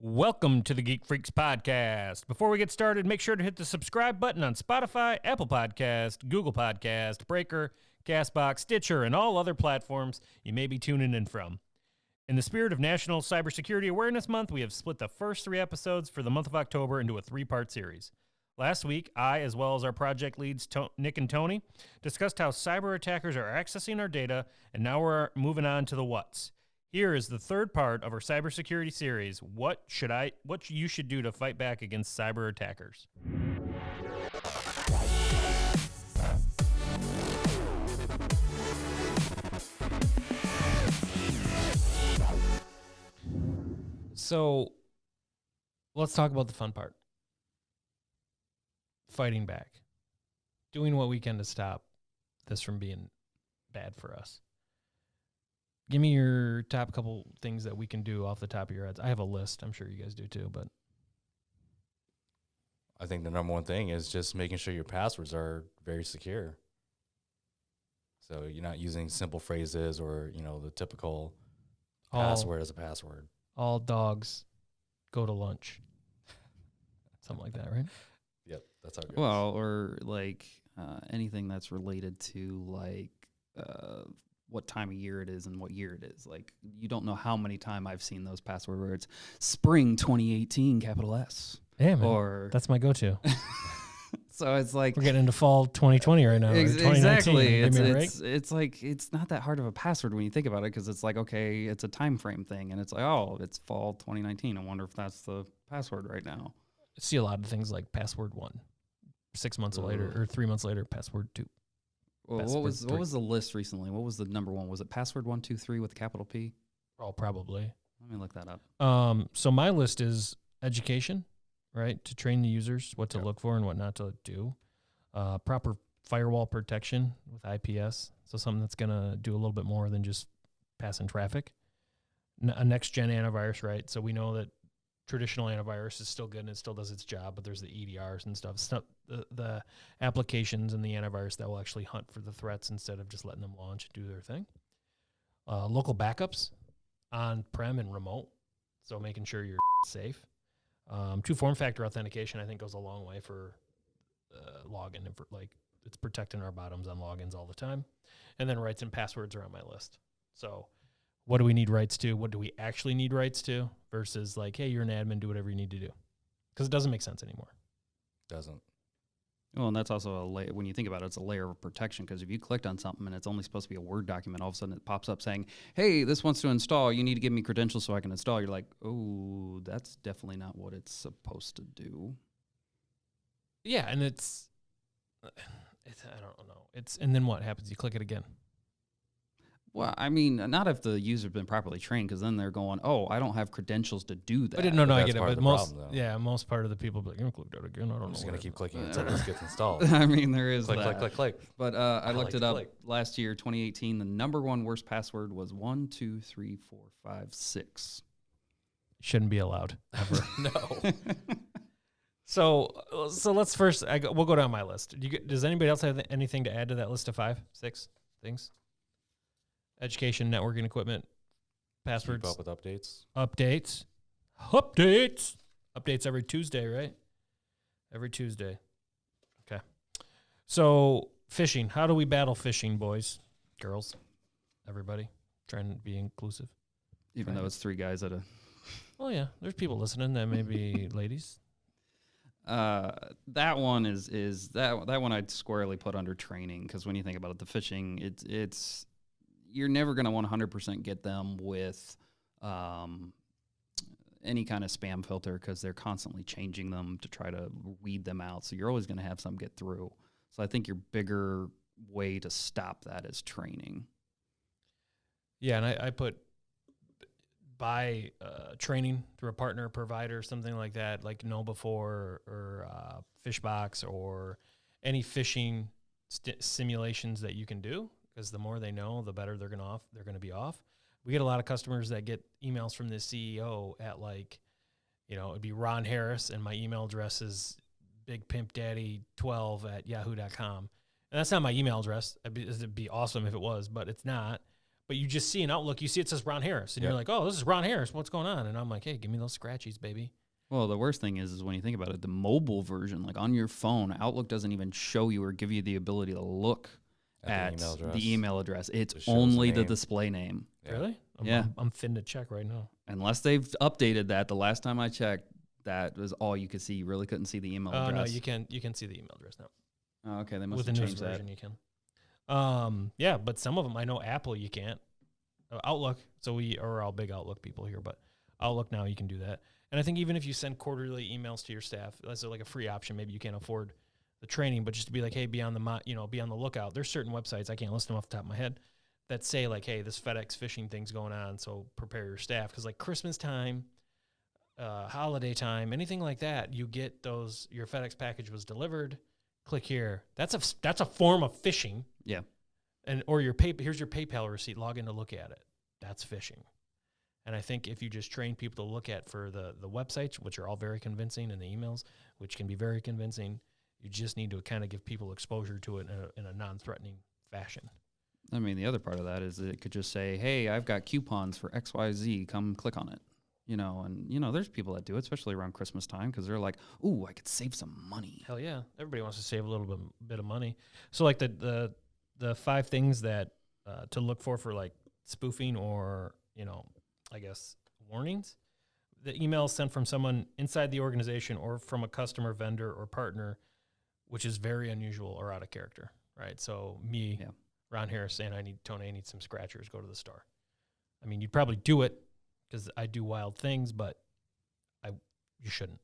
Welcome to the Geek Freaks Podcast. Before we get started, make sure to hit the subscribe button on Spotify, Apple Podcast, Google Podcast, Breaker, Castbox, Stitcher, and all other platforms you may be tuning in from. In the spirit of National Cybersecurity Awareness Month, we have split the first 3 episodes for the month of October into a 3-part series. Last week, I, as well as our project leads, Nick and Thony, discussed how cyber attackers are accessing our data, and now we're moving on to the what's. Here is the 3rd part of our cybersecurity series, what you should do to fight back against cyber attackers. So, let's talk about the fun part. Fighting back. Doing what we can to stop this from being bad for us. Give me your top couple things that we can do off the top of your heads. I have a list. I'm sure you guys do too, but I think the number one thing is just making sure your passwords are very secure. So you're not using simple phrases or, the typical password as a password. All dogs go to lunch. Something like that, right? Yep, that's how it goes. Well, or anything that's related to what time of year it is and what year it is. Like, you don't know how many times I've seen those password words. Spring 2018, capital S. Yeah, man. Or that's my go-to. So it's like we're getting into fall 2020 right now. Exactly. It's like it's not that hard of a password when you think about it, because it's like, okay, it's a time frame thing, and it's like, oh, it's fall 2019. I wonder if that's the password right now. I see a lot of things like password 1, 6 months later, or 3 months later, password 2. Well, what was the list recently? What was the number one? Was it password 1, 2, 3 with a capital P? Oh, probably. Let me look that up. So my list is education, right? To train the users what to look for and what not to do. Proper firewall protection with IPS. So something that's going to do a little bit more than just passing traffic. A next-gen antivirus, right? So we know that traditional antivirus is still good and it still does its job, but there's the EDRs and stuff. The applications and the antivirus that will actually hunt for the threats instead of just letting them launch and do their thing. Local backups on-prem and remote, so making sure you're safe. 2-form factor authentication, I think, goes a long way for login, and for, it's protecting our bottoms on logins all the time. And then rights and passwords are on my list. So what do we need rights to? What do we actually need rights to? Versus like, hey, you're an admin, do whatever you need to do. Because it doesn't make sense anymore. Doesn't. Well, and that's also when you think about it, it's a layer of protection, because if you clicked on something and it's only supposed to be a Word document, all of a sudden it pops up saying, hey, this wants to install. You need to give me credentials so I can install. You're like, oh, that's definitely not what it's supposed to do. Yeah, and it's I don't know. And then what happens? You click it again. Well, I mean, not if the user's been properly trained, because then they're going, oh, I don't have credentials to do that. No, I get it. But most part of the people be like, click that again. I'm just going to keep clicking until this gets installed. I mean, there is click. But I looked it up last year, 2018. The number one worst password was 1, 2, 3, 4, 5, 6. Shouldn't be allowed ever. No. So let's first. We'll go down my list. Does anybody else have anything to add to that list of 5, 6 things? Education, networking equipment, passwords. Keep up with updates. Updates every Tuesday, right? Every Tuesday. Okay. So phishing. How do we battle phishing, boys, girls, everybody? Trying to be inclusive. Even though it's 3 guys at a... Well, yeah. There's people listening that may be ladies. That one is that one I'd squarely put under training, because when you think about it, the phishing, it's you're never going to 100% get them with any kind of spam filter, because they're constantly changing them to try to weed them out. So you're always going to have some get through. So I think your bigger way to stop that is training. Yeah, and I put buy training through a partner provider, something like that, like KnowBe4 or Fishbox, or any phishing simulations that you can do. Because the more they know, the better they're going to be off. We get a lot of customers that get emails from the CEO at it'd be Ron Harris, and my email address is bigpimpdaddy12@yahoo.com. And that's not my email address. It'd be awesome if it was, but it's not. But you just see in Outlook, you see it says Ron Harris, and you're like, oh, this is Ron Harris. What's going on? And I'm like, hey, give me those scratchies, baby. Well, the worst thing is when you think about it, the mobile version, like on your phone, Outlook doesn't even show you or give you the ability to look at the email address. It's only the display name. Yeah. Really? I'm finna to check right now. Unless they've updated that. The last time I checked, that was all you could see. You really couldn't see the email address. Oh, no, you can see the email address now. Oh, okay, they must have changed that. With the newest version, you can. Yeah, but some of them, I know Apple, you can't. Outlook, so we're all big Outlook people here, but Outlook now you can do that. And I think even if you send quarterly emails to your staff, that's like a free option. Maybe you can't afford the training, but just to be like, hey, be on the lookout. There's certain websites, I can't list them off the top of my head, that say like, hey, this FedEx phishing thing's going on, so prepare your staff. Because like Christmas time, holiday time, anything like that, you get those, your FedEx package was delivered, click here. That's a form of phishing. Yeah. Or here's your PayPal receipt, log in to look at it. That's phishing. And I think if you just train people to look at for the websites, which are all very convincing, and the emails, which can be very convincing, you just need to kind of give people exposure to it in a non-threatening fashion. I mean, the other part of that is it could just say, hey, I've got coupons for XYZ. Come click on it. There's people that do it, especially around Christmas time, because they're like, ooh, I could save some money. Hell yeah. Everybody wants to save a little bit of money. So like the 5 things that to look for like spoofing or, I guess, warnings. The email sent from someone inside the organization or from a customer, vendor, or partner, which is very unusual or out of character, right? So Ron Harris, saying, Tony, I need some scratchers, go to the store. I mean, you'd probably do it because I do wild things, but you shouldn't.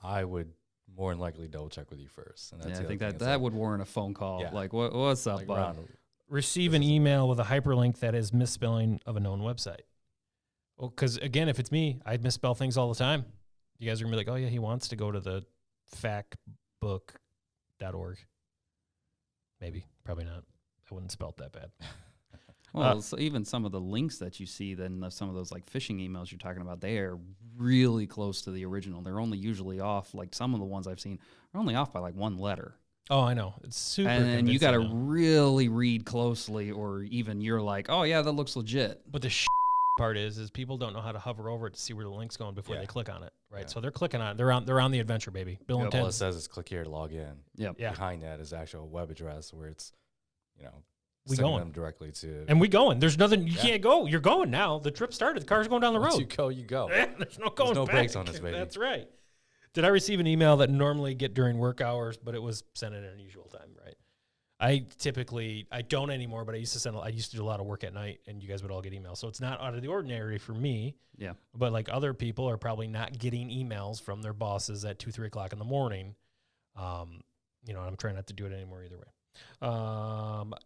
I would more than likely double check with you first. And that's I think that would warrant a phone call. Yeah. Like, what's up, like, bud? Receive an email with a hyperlink that is misspelling of a known website. Well, because, again, if it's me, I misspell things all the time. You guys are going to be like, oh, yeah, he wants to go to the factbook.org. Maybe. Probably not. I wouldn't spell it that bad. Well, so even some of the links that you see, then some of those like phishing emails you're talking about, they are really close to the original. They're only usually off, like some of the ones I've seen are only off by like 1 letter. Oh, I know. It's super And you got to really read closely, or even you're like, oh, yeah, that looks legit. But the part is people don't know how to hover over it to see where the link's going before they click on it, right? Yeah. So they're clicking on it. They're on the adventure, baby. Bill and Ted. All it says is click here to log in. Yep. Yeah. Behind that is actual web address where it's, we going them directly to. And we going. There's nothing. You can't go. You're going now. The trip started. The car's going down the road. Once you go. There's no going back. There's no brakes on this, baby. That's right. Did I receive an email that normally get during work hours, but it was sent at an unusual time, right? I don't anymore, but I used to do a lot of work at night, and you guys would all get emails. So it's not out of the ordinary for me. Yeah. But like other people are probably not getting emails from their bosses at 2, 3 o'clock in the morning. I'm trying not to do it anymore either way.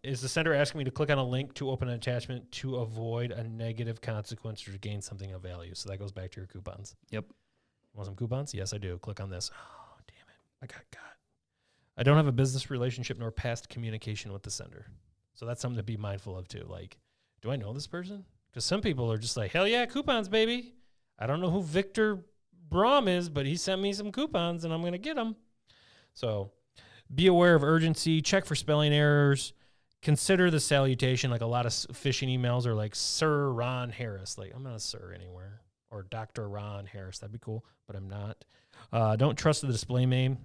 Is the sender asking me to click on a link to open an attachment to avoid a negative consequence or to gain something of value? So that goes back to your coupons. Yep. Want some coupons? Yes, I do. Click on this. Oh, damn it. I got got. I don't have a business relationship nor past communication with the sender. So that's something to be mindful of too. Like, do I know this person? Because some people are just like, hell yeah, coupons, baby. I don't know who Victor Brom is, but he sent me some coupons and I'm going to get them. So be aware of urgency. Check for spelling errors. Consider the salutation. Like a lot of phishing emails are like, Sir Ron Harris. Like, I'm not a sir anywhere. Or Dr. Ron Harris. That'd be cool, but I'm not. Don't trust the display name.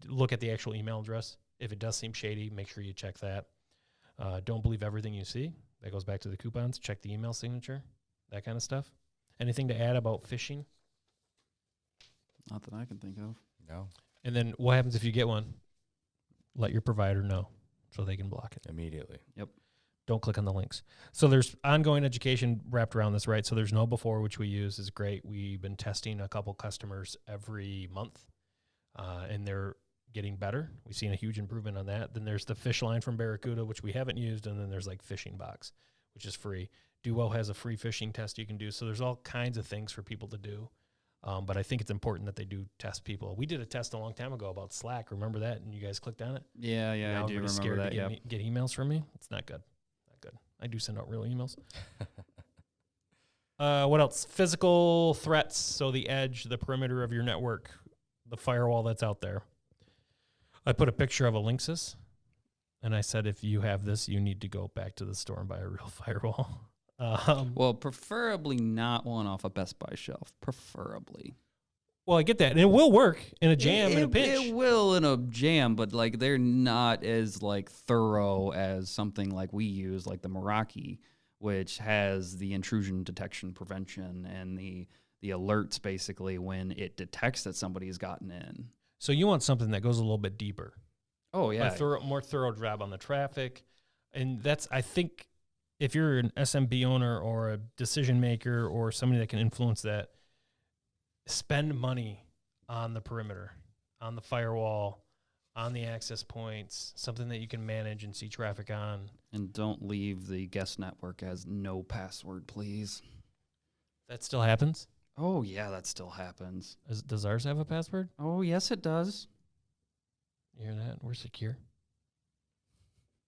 Look at the actual email address. If it does seem shady, make sure you check that. Don't believe everything you see. That goes back to the coupons. Check the email signature, that kind of stuff. Anything to add about phishing? Not that I can think of. No. And then what happens if you get one? Let your provider know so they can block it. Immediately. Yep. Don't click on the links. So there's ongoing education wrapped around this, right? So there's Know Before, which we use, is great. We've been testing a couple customers every month, and they're getting better. We've seen a huge improvement on that. Then there's the fish line from Barracuda, which we haven't used, and then there's like Phishing Box, which is free. Duo has a free phishing test you can do. So there's all kinds of things for people to do. But I think it's important that they do test people. We did a test a long time ago about Slack. Remember that? And you guys clicked on it? Yeah, I do remember that. Yeah. Get emails from me? It's not good. Not good. I do send out real emails. What else? Physical threats. So the edge, the perimeter of your network, the firewall that's out there. I put a picture of a Linksys, and I said, if you have this, you need to go back to the store and buy a real firewall. Well, preferably not one off a Best Buy shelf. Preferably. Well, I get that, and it will work in a jam in a pinch. It will in a jam, but like they're not as like thorough as something like we use, like the Meraki, which has the intrusion detection prevention and the alerts basically when it detects that somebody has gotten in. So you want something that goes a little bit deeper. Oh yeah, more thorough job on the traffic, and that's, I think, if you're an SMB owner or a decision maker or somebody that can influence that, spend money on the perimeter, on the firewall, on the access points, something that you can manage and see traffic on. And don't leave the guest network as no password, please. That still happens? Oh, yeah, that still happens. Does ours have a password? Oh, yes, it does. You hear that? We're secure.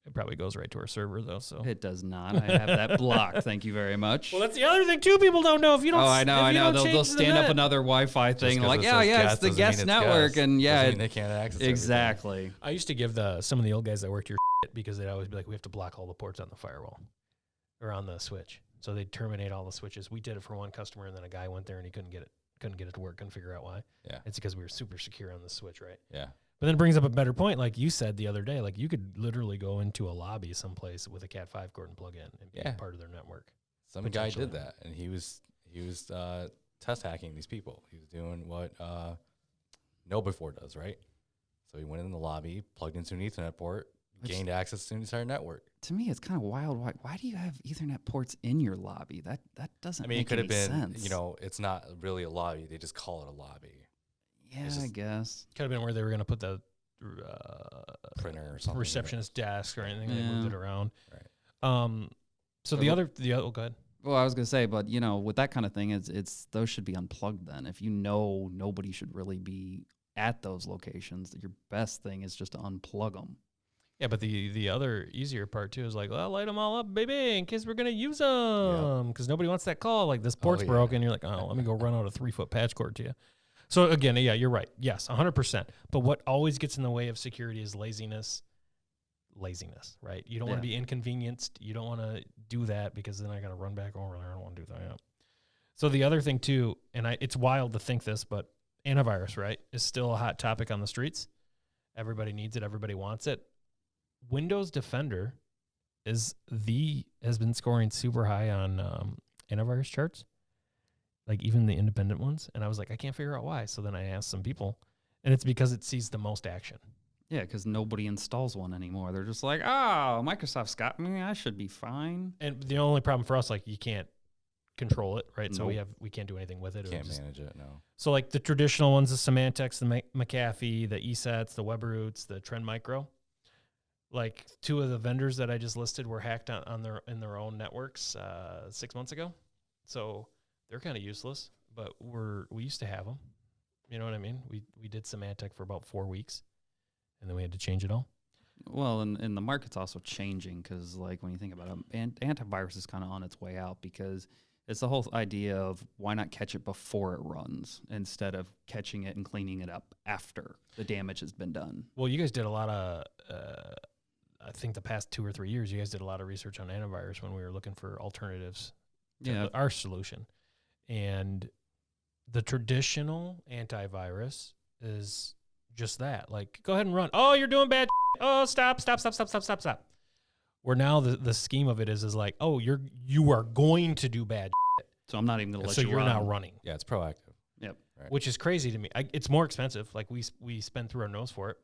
It probably goes right to our server, though. So it does not. I have that blocked. Thank you very much. Well, that's the other thing, too. People don't know if you don't. Oh, I know. They'll stand up another Wi-Fi thing like, it's the guest network, and they can't access exactly. Everything. I used to give some of the old guys that worked here shit because they'd always be like, we have to block all the ports on the firewall or on the switch. So they'd terminate all the switches. We did it for one customer, and then a guy went there and he couldn't get it to work. Couldn't figure out why. Yeah, it's because we were super secure on the switch, right? Yeah. But then it brings up a better point, like you said the other day. Like you could literally go into a lobby someplace with a Cat5 cord and plug in and be part of their network. Some guy did that, and he was test hacking these people. He was doing what KnowBe4 does, right? So he went in the lobby, plugged into an Ethernet port, gained access to the entire network. To me, it's kind of wild. Why do you have Ethernet ports in your lobby? That doesn't. I mean, make it could have been. Sense. It's not really a lobby. They just call it a lobby. Yeah, I guess. Could have been where they were going to put the printer or something. Receptionist desk or anything. They moved it around. Right. So the other, go ahead. Well, I was going to say, but, with that kind of thing, it's those should be unplugged then. If nobody should really be at those locations, your best thing is just to unplug them. Yeah, but the other easier part, too, is like, well, light them all up, baby, in case we're going to use them. Because nobody wants that call. Like, this port's broken. You're like, oh, let me go run out a 3-foot patch cord to you. So, again, yeah, you're right. Yes, 100%. But what always gets in the way of security is laziness, right? You don't want to be inconvenienced. You don't want to do that because then I got to run back over there. I don't want to do that. Yeah. So the other thing, too, and it's wild to think this, but antivirus, right, is still a hot topic on the streets. Everybody needs it. Everybody wants it. Windows Defender has been scoring super high on antivirus charts, like even the independent ones. And I was like, I can't figure out why. So then I asked some people, and it's because it sees the most action. Yeah, because nobody installs one anymore. They're just like, oh, Microsoft's got me. I should be fine. And the only problem for us, like, you can't control it, right? Nope. So we can't do anything with it. Can't manage it, no. So like the traditional ones, the Symantec's, the McAfee, the eSets, the WebRoots, the Trend Micro. Like 2 of the vendors that I just listed were hacked in their own networks 6 months ago. So they're kind of useless, but we used to have them. You know what I mean? We did Symantec for about 4 weeks, and then we had to change it all. Well, and the market's also changing because, like, when you think about it, antivirus is kind of on its way out because it's the whole idea of why not catch it before it runs instead of catching it and cleaning it up after the damage has been done. Well, you guys did a lot of, I think the past 2 or 3 years, you guys did a lot of research on antivirus when we were looking for alternatives to our solution. And the traditional antivirus is just that. Like, go ahead and run. Oh, you're doing bad. Oh, stop. Where now the scheme of it is like, oh, you are going to do bad. So I'm not even going to let you run. So you're not running. Yeah, it's proactive. Yep. Right. Which is crazy to me. It's more expensive. Like we spend through our nose for it,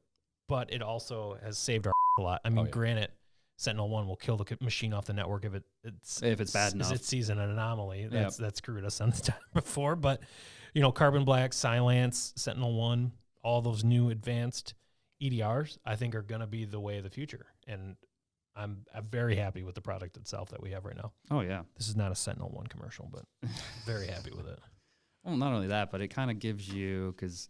but it also has saved our a lot. I mean, granted, Sentinel-1 will kill the machine off the network if it's bad enough. It sees an anomaly. That screwed us on the time before. But, Carbon Black, Cylance, Sentinel-1, all those new advanced EDRs, I think are going to be the way of the future. And I'm very happy with the product itself that we have right now. Oh, yeah. This is not a Sentinel-1 commercial, but very happy with it. Well, not only that, but it kind of gives you, because,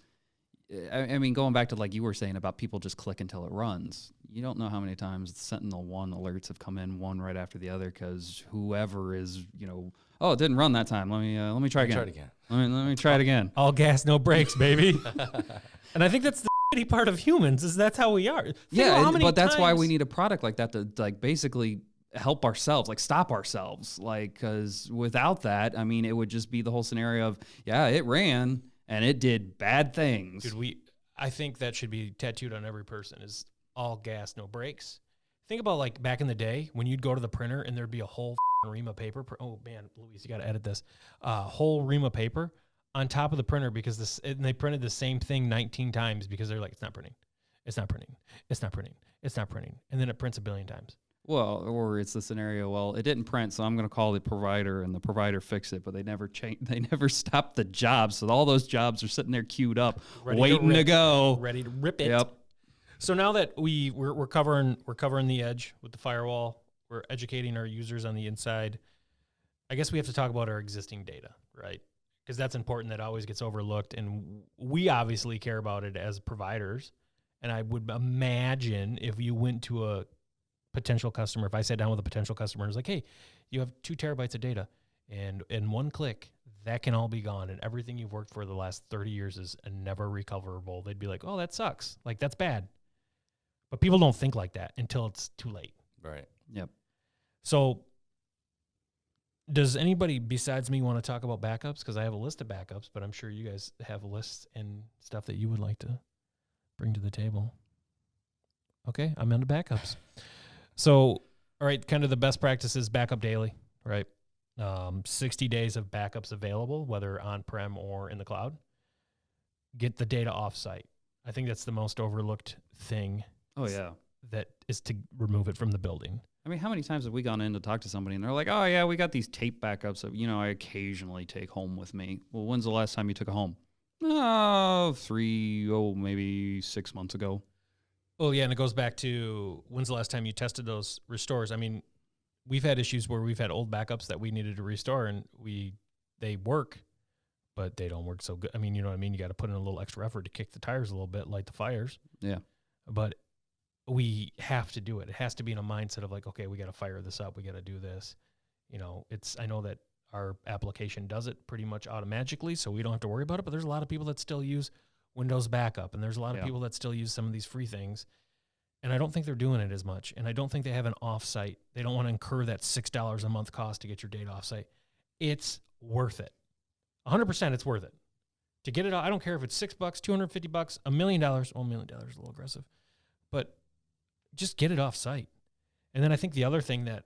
I mean, going back to like you were saying about people just click until it runs, you don't know how many times the Sentinel-1 alerts have come in one right after the other because whoever is, oh, it didn't run that time. Let me try again. Let me try it again. All gas, no brakes, baby. And I think that's the shitty part of humans is that's how we are. But that's why we need a product like that to like basically help ourselves, like stop ourselves, like, because without that, I mean, it would just be the whole scenario of, yeah, it ran and it did bad things. Dude, I think that should be tattooed on every person, is all gas, no brakes. Think about like back in the day when you'd go to the printer and there'd be a whole ream of paper. Oh man, Louise, you got to edit this. Whole ream of paper on top of the printer and they printed the same thing 19 times because they're like, it's not printing. It's not printing. It's not printing. It's not printing. And then it prints a billion times. Well, or it's the scenario, well, it didn't print, so I'm going to call the provider, and the provider fixed it, but they never stopped the jobs, so all those jobs are sitting there queued up, waiting to go. Ready to rip it. Yep. So now that we're covering the edge with the firewall, we're educating our users on the inside, I guess we have to talk about our existing data, right? Because that's important. That always gets overlooked, and we obviously care about it as providers. And I would imagine if you went to a potential customer, if I sat down with a potential customer and was like, hey, you have 2 terabytes of data, and in one click, that can all be gone, and everything you've worked for the last 30 years is never recoverable, they'd be like, oh, that sucks. Like, that's bad. But people don't think like that until it's too late. Right. Yep. So does anybody besides me want to talk about backups? Because I have a list of backups, but I'm sure you guys have lists and stuff that you would like to bring to the table. Okay, I'm into backups. So, all right, kind of the best practices, backup daily, right? 60 days of backups available, whether on-prem or in the cloud. Get the data off-site. I think that's the most overlooked thing. Oh, yeah. That is to remove it from the building. I mean, how many times have we gone in to talk to somebody and they're like, oh, yeah, we got these tape backups that, I occasionally take home with me. Well, when's the last time you took it home? Maybe 6 months ago. Oh, yeah, and it goes back to when's the last time you tested those restores? I mean, we've had issues where we've had old backups that we needed to restore, and they work, but they don't work so good. I mean, you know what I mean? You got to put in a little extra effort to kick the tires a little bit, light the fires. Yeah. But we have to do it. It has to be in a mindset of like, okay, we got to fire this up. We got to do this. I know that our application does it pretty much automatically, so we don't have to worry about it, but there's a lot of people that still use Windows backup, and there's a lot of people that still use some of these free things, and I don't think they're doing it as much, and I don't think they have an off-site. They don't want to incur that $6 a month cost to get your data off-site. It's worth it. 100% it's worth it. To get it out, I don't care if it's $6, $250, $1 million. Well, $1 million is a little aggressive, but just get it off-site. And then I think the other thing that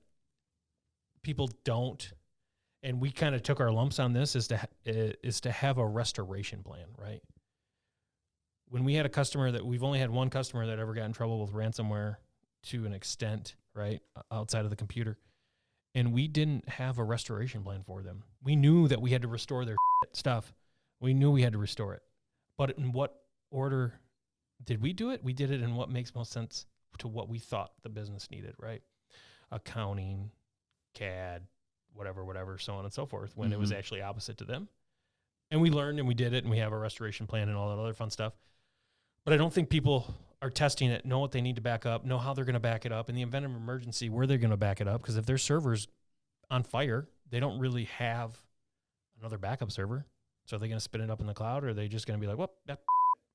people don't, and we kind of took our lumps on this, is to have a restoration plan, right? When we had a customer we've only had one customer that ever got in trouble with ransomware to an extent, right, outside of the computer, and we didn't have a restoration plan for them. We knew that we had to restore their stuff. We knew we had to restore it. But in what order did we do it? We did it in what makes most sense to what we thought the business needed, right? Accounting, CAD, whatever, so on and so forth, when it was actually opposite to them. And we learned and we did it, and we have a restoration plan and all that other fun stuff. But I don't think people are testing it, know what they need to back up, know how they're going to back it up, in the event of an emergency, where they're going to back it up. Because if their server's on fire, they don't really have another backup server. So are they going to spin it up in the cloud, or are they just going to be like, well,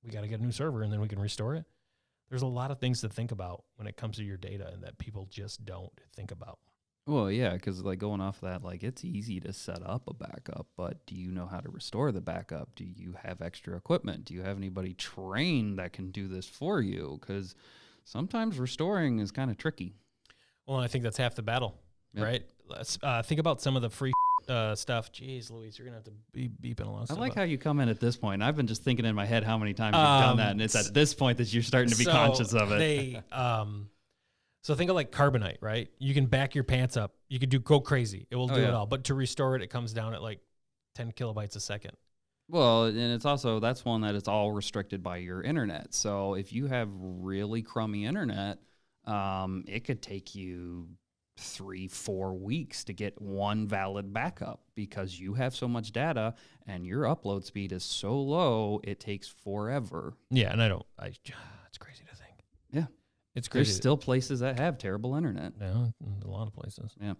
we got to get a new server and then we can restore it? There's a lot of things to think about when it comes to your data, and that people just don't think about. Well, yeah, because like going off that, like it's easy to set up a backup, but do you know how to restore the backup? Do you have extra equipment? Do you have anybody trained that can do this for you? Because sometimes restoring is kind of tricky. Well, I think that's half the battle, right? Let's think about some of the free stuff. Jeez, Louise, you're going to have to be beeping a lot of stuff. I like how you come in at this point. I've been just thinking in my head how many times you've done that, and it's at this point that you're starting to be conscious of it. So think of like Carbonite, right? You can back your pants up. You could go crazy. It will do it all. But to restore it, it comes down at like 10 kilobytes a second. Well, and it's also, that's one that it's all restricted by your internet. So if you have really crummy internet, it could take you 3-4 weeks to get one valid backup because you have so much data and your upload speed is so low, it takes forever. Yeah, and it's crazy to think. Yeah. It's crazy. There's still places that have terrible internet. Yeah, a lot of places. Yeah.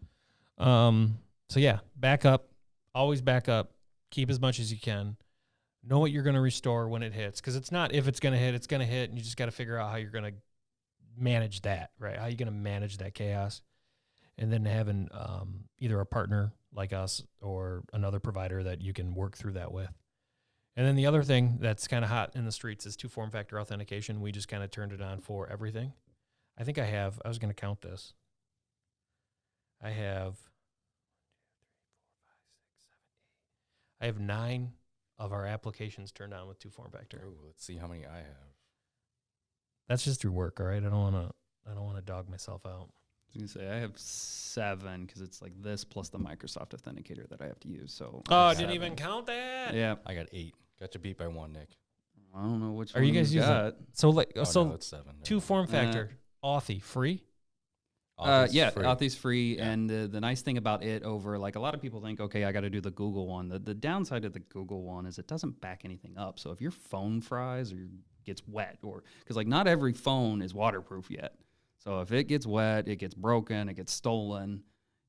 So yeah, back up. Always back up. Keep as much as you can. Know what you're going to restore when it hits, because it's not if it's going to hit, it's going to hit, and you just got to figure out how you're going to manage that, right? How are you going to manage that chaos? and then having either a partner like us or another provider that you can work through that with. And then the other thing that's kind of hot in the streets is two-form factor authentication. We just kind of turned it on for everything. I think I was going to count this. I have 9 of our applications turned on with two-form factor. Ooh, let's see how many I have. That's just through work, all right? I don't want to dog myself out. I was going to say, I have 7 because it's like this plus the Microsoft Authenticator that I have to use. So I didn't even count that? Yeah. I got 8. Got you beat by 1, Nick. I don't know which Are one you guys using got. So like No, it's 7. two-form factor, Authy, free? Yeah, free. Authy's free, Yeah. and the nice thing about it over, like a lot of people think, okay, I got to do the Google one. The downside of the Google one is it doesn't back anything up. So if your phone fries or gets wet, or because like not every phone is waterproof yet. So if it gets wet, it gets broken, it gets stolen,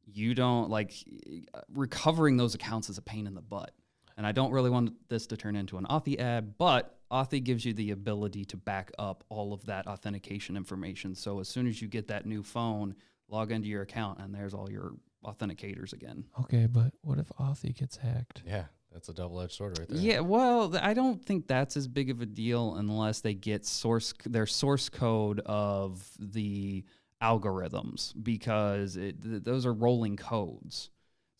you don't like recovering those accounts is a pain in the butt. And I don't really want this to turn into an Authy ad, but Authy gives you the ability to back up all of that authentication information. So as soon as you get that new phone, log into your account, and there's all your authenticators again. Okay, but what if Authy gets hacked? Yeah, that's a double-edged sword right there. Yeah, well, I don't think that's as big of a deal unless they get their source code of the algorithms, because those are rolling codes.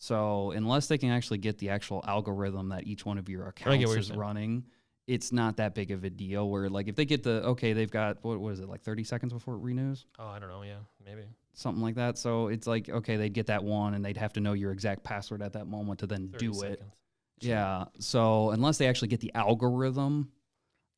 So unless they can actually get the actual algorithm that each one of your accounts is running, it's not that big of a deal. Where like if they get they've got, what was it, like 30 seconds before it renews? Oh, I don't know. Yeah, maybe. Something like that. So it's like, okay, they'd get that one and they'd have to know your exact password at that moment to then do it. Seconds. Yeah. So unless they actually get the algorithm,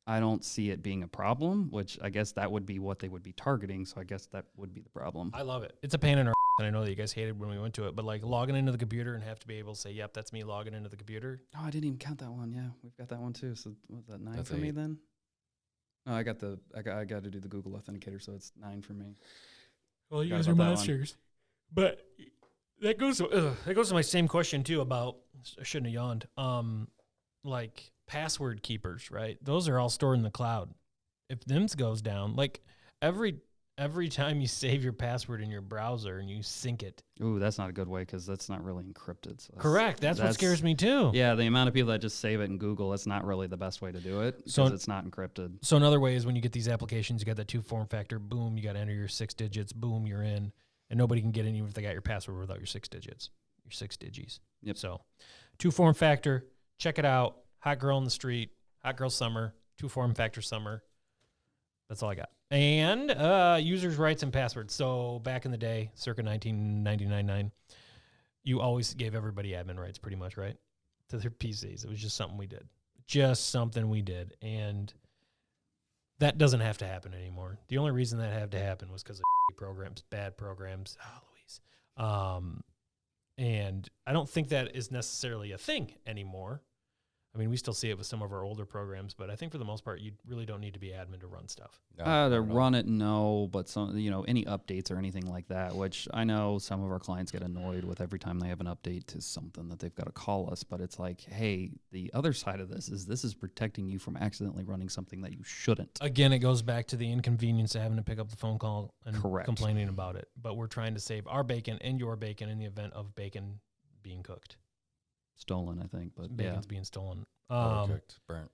I don't see it being a problem, which I guess that would be what they would be targeting. So I guess that would be the problem. I love it. It's a pain in our and I know that you guys hated when we went to it, but like logging into the computer and have to be able to say, yep, that's me logging into the computer. Oh, I didn't even count that one. Yeah, we've got that one too. So was that 9 That's for me 8. then? No, I got to do the Google Authenticator, so it's 9 for me. Well, you Forgot guys are about that monsters. But that goes to my same question too about, I shouldn't have yawned. Like password keepers, right? Those are all stored in the cloud. If them's goes down, like every time you save your password in your browser and you sync it. Ooh, that's not a good way because that's not really encrypted. So Correct. That's what scares me too. Yeah, the amount of people that just save it in Google, that's not really the best way to do it because it's not encrypted. So another way is when you get these applications, you got that 2-form factor, boom, you got to enter your 6 digits, boom, you're in, and nobody can get in even if they got your password without your 6 digits, your 6 digits. Yep. So 2-form factor, check it out. Hot girl in the street, hot girl summer, 2-form factor summer. That's all I got. And users' rights and passwords. So back in the day, circa 1999, you always gave everybody admin rights pretty much, right? To their PCs. It was just something we did. And that doesn't have to happen anymore. The only reason that had to happen was because of programs, bad programs. Oh, Louise. And I don't think that is necessarily a thing anymore. I mean, we still see it with some of our older programs, but I think for the most part, you really don't need to be admin to run stuff. No, To run it, no, but some, any updates or anything like that, which I know some of our clients get annoyed with every time they have an update to something that they've got to call us. But it's like, hey, the other side of this is protecting you from accidentally running something that you shouldn't. Again, it goes back to the inconvenience of having to pick up the phone call and Correct. complaining about it. But we're trying to save our bacon and your bacon in the event of bacon being cooked. Stolen, I think, but Bacon's being stolen. Overcooked, burnt.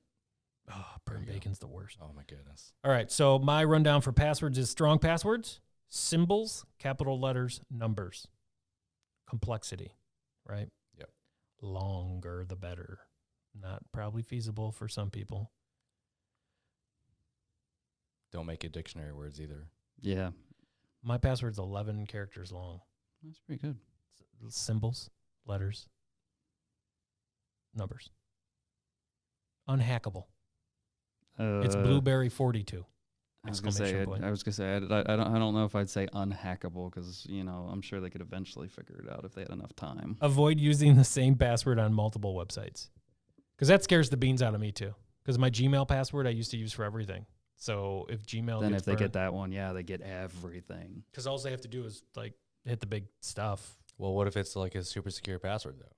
Oh, burnt bacon's the worst. Oh my goodness. All right, so my rundown for passwords is strong passwords, symbols, capital letters, numbers, complexity, right? Yep. Longer the better. Not probably feasible for some people. Don't make it dictionary words either. Yeah, My password's 11 characters long. that's pretty good. Symbols, letters, numbers. Unhackable. It's Blueberry 42. I was gonna say, I don't know if I'd say unhackable because I'm sure they could eventually figure it out if they had enough time. Avoid using the same password on multiple websites, because that scares the beans out of me too. Because my Gmail password I used to use for everything. So if Gmail Then gets if they burned, get that one, yeah, they get everything. because all they have to do is like hit the big stuff. Well, what if it's like a super secure password though?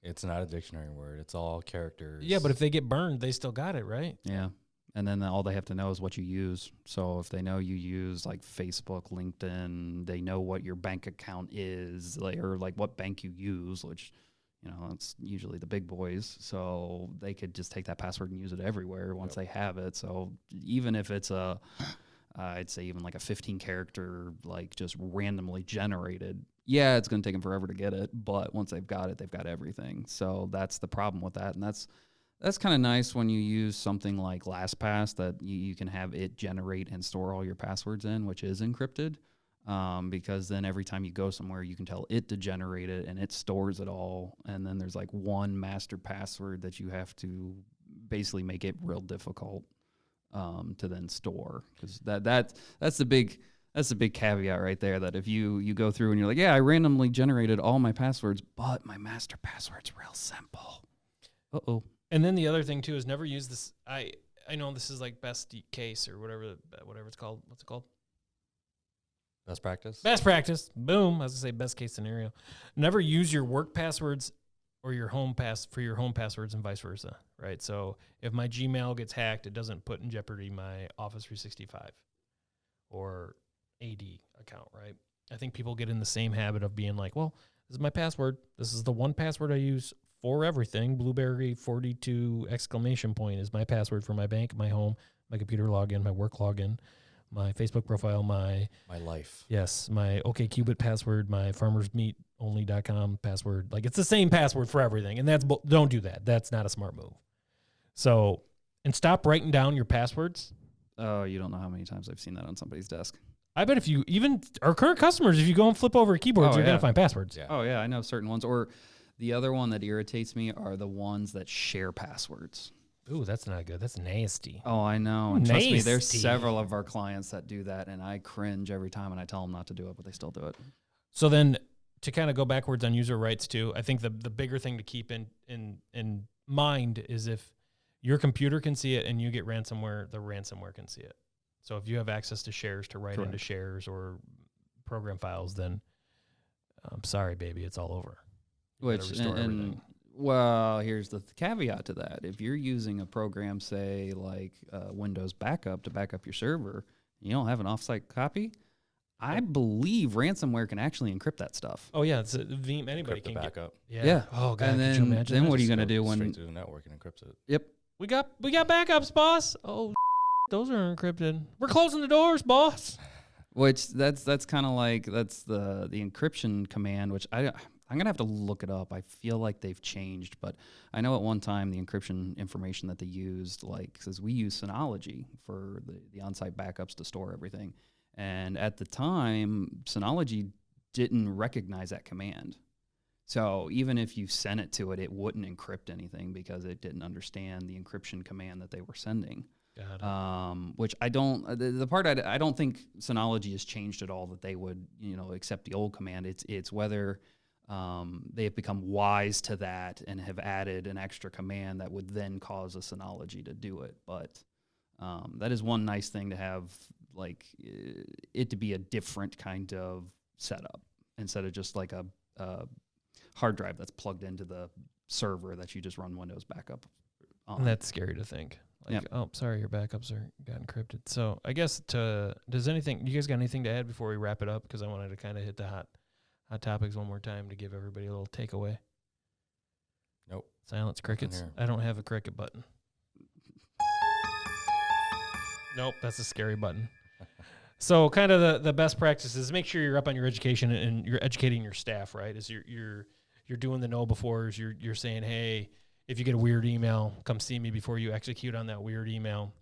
It's not a dictionary word. It's all characters. Yeah, but if they get burned, they still got it, right? Yeah. And then all they have to know is what you use. So if they know you use like Facebook, LinkedIn, they know what your bank account is, like, or like what bank you use, which, you know, it's usually the big boys. So they could just take that password and use it everywhere once they have it. So even if it's I'd say even like a 15 character, like just randomly generated, yeah, it's going to take them forever to get it. But once they've got it, they've got everything. So that's the problem with that. And that's kind of nice when you use something like LastPass that you can have it generate and store all your passwords in, which is encrypted, because then every time you go somewhere, you can tell it to generate it and it stores it all. And then there's like one master password that you have to basically make it real difficult to then store, because that's the big caveat right there, that if you go through and you're like, yeah, I randomly generated all my passwords, but my master password's real simple. Uh-oh. And then the other thing too is never use this. I know this is like best case or whatever it's called. What's it called? Best practice. Best practice. Boom. I was gonna say best case scenario. Never use your work passwords or your home passwords and vice versa. Right. So if my Gmail gets hacked, it doesn't put in jeopardy my Office 365 or AD account. Right. I think people get in the same habit of being like, well, this is my password. This is the one password I use for everything. Blueberry 42 exclamation point is my password for my bank, my home, my computer login, my work login, my Facebook profile, my life. Yes, my OkCupid password, my farmersmeatonly.com password. Like, it's the same password for everything, and don't do that. That's not a smart move. So, and stop writing down your passwords. Oh, you don't know how many times I've seen that on somebody's desk. I bet if you, even our current customers, if you go and flip over keyboards, you're going to find passwords. Yeah. Oh, yeah, I know certain ones. Or the other one that irritates me are the ones that share passwords. Ooh, that's not good. That's nasty. Oh, I know. And trust me, there's several of our clients that do that, and I cringe every time, and I tell them not to do it, but they still do it. So then, to kind of go backwards on user rights too, I think the bigger thing to keep in mind is if your computer can see it and you get ransomware, the ransomware can see it. So if you have access to shares to write into shares or program files, then I'm sorry, baby, it's all over. Well, here's the caveat to that. If you're using a program, say like Windows Backup to back up your server, you don't have an offsite copy, I believe ransomware can actually encrypt that stuff. Oh yeah, it's Veeam. Anybody can back up. Yeah. Oh god. And could you imagine then that? what are you gonna do straight when to the network and encrypts it? Yep. We got backups, boss. Oh, those are encrypted. We're closing the doors, boss. Which that's kind of like that's the encryption command, which I'm going to have to look it up. I feel like they've changed, but I know at one time the encryption information that they used, like, because we use Synology for the on-site backups to store everything. And at the time, Synology didn't recognize that command. So even if you sent it to it, it wouldn't encrypt anything because it didn't understand the encryption command that they were sending. Which I don't, the part I don't think Synology has changed at all, that they would, accept the old command. It's whether they have become wise to that and have added an extra command that would then cause a Synology to do it. But that is one nice thing to have, like it to be a different kind of setup instead of just like a hard drive that's plugged into the server that you just run Windows backup on. And that's scary to think. Like, oh, sorry, your backups got encrypted. So I guess you guys got anything to add before we wrap it up? Because I wanted to kind of hit the hot topics one more time to give everybody a little takeaway. Nope. Silence crickets. I don't have a cricket button. Nope, that's a scary button. So kind of the best practices, make sure you're up on your education and you're educating your staff, right? Is you're doing the know-befores. You're saying, hey, if you get a weird email, come see me before you execute on that weird email.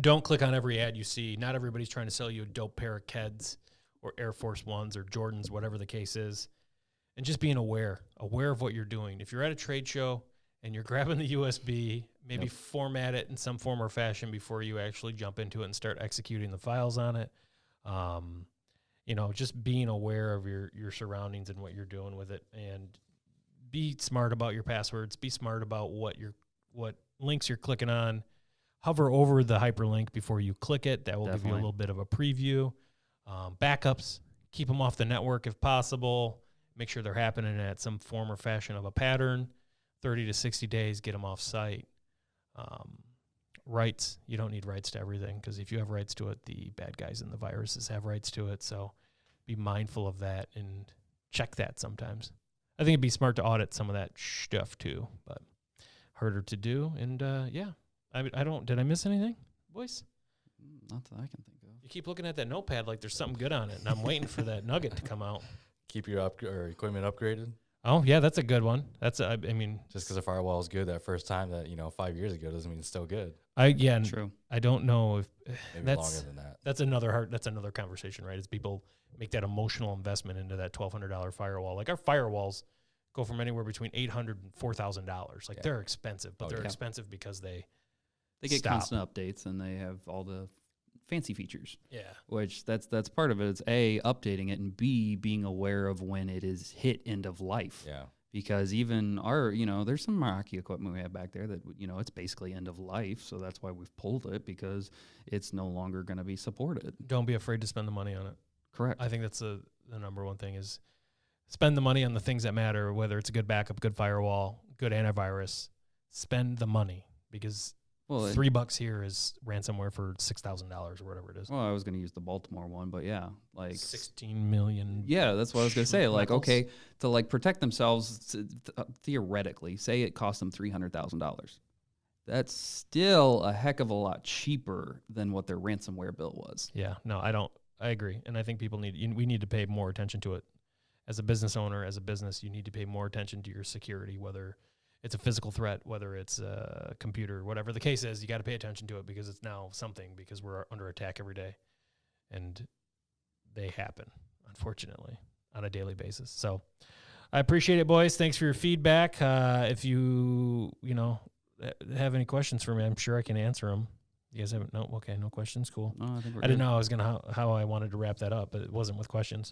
Don't click on every ad you see. Not everybody's trying to sell you a dope pair of Keds or Air Force Ones or Jordans, whatever the case is. And just being aware of what you're doing. If you're at a trade show and you're grabbing the USB, maybe format it in some form or fashion before you actually jump into it and start executing the files on it. Just being aware of your surroundings and what you're doing with it, and be smart about your passwords. Be smart about what links you're clicking on. Hover over the hyperlink before you click it. That will give you a little bit of a preview. Backups, keep them off the network if possible. Make sure they're happening at some form or fashion of a pattern. 30 to 60 days, get them off site. rights. You don't need rights to everything, because if you have rights to it, the bad guys and the viruses have rights to it. So be mindful of that and check that sometimes. I think it'd be smart to audit some of that stuff too, but harder to do. And I don't. Did I miss anything, boys? Not that I can think of. You keep looking at that notepad like there's something good on it, and I'm waiting for that nugget to come out. Keep your equipment upgraded. Oh yeah, that's a good one. I mean, just because a firewall is good that first time, that 5 years ago doesn't mean it's still good. True. I don't know if Maybe that's longer than that. That's another conversation, right? Is people make that emotional investment into that $1,200 firewall. Like our firewalls go from anywhere between $800 and $4,000. Like they're expensive, but they're expensive because they get stop. constant updates and they have all the fancy features. Yeah. Which that's part of it. It's A, updating it, and B, being aware of when it is hit end of life. Yeah. Because even our, there's some Meraki equipment we have back there that, it's basically end of life. So that's why we've pulled it, because it's no longer going to be supported. Don't be afraid to spend the money on it. Correct. I think that's the number one thing is spend the money on the things that matter, whether it's a good backup, good firewall, good antivirus. Spend the money, because $3 here is ransomware for $6,000 or whatever it is. Well, I was going to use the Baltimore one, but yeah, like 16 million. Yeah, that's what I was going to say. Like, okay, to like protect themselves, theoretically, say it cost them $300,000. That's still a heck of a lot cheaper than what their ransomware bill was. Yeah, no, I agree, and I think we need to pay more attention to it. As a business owner, as a business, you need to pay more attention to your security, whether it's a physical threat, whether it's a computer, whatever the case is. You got to pay attention to it, because it's now something, because we're under attack every day, and they happen, unfortunately, on a daily basis. So I appreciate it, boys. Thanks for your feedback. If you have any questions for me, I'm sure I can answer them. You guys haven't? No? Okay, no questions? Cool. No, I think we're I didn't know how I wanted to wrap that up, but it wasn't with questions.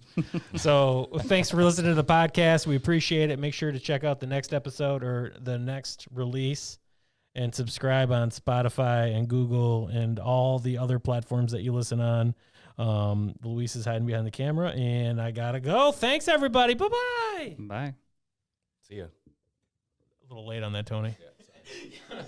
So thanks for listening to the podcast. We appreciate it. Make sure to check out the next episode or the next release, and subscribe on Spotify and Google and all the other platforms that you listen on. Luis is hiding behind the camera, and I got to go. Thanks, everybody. Bye-bye. Bye. See ya. A little late on that, Tony. Yeah,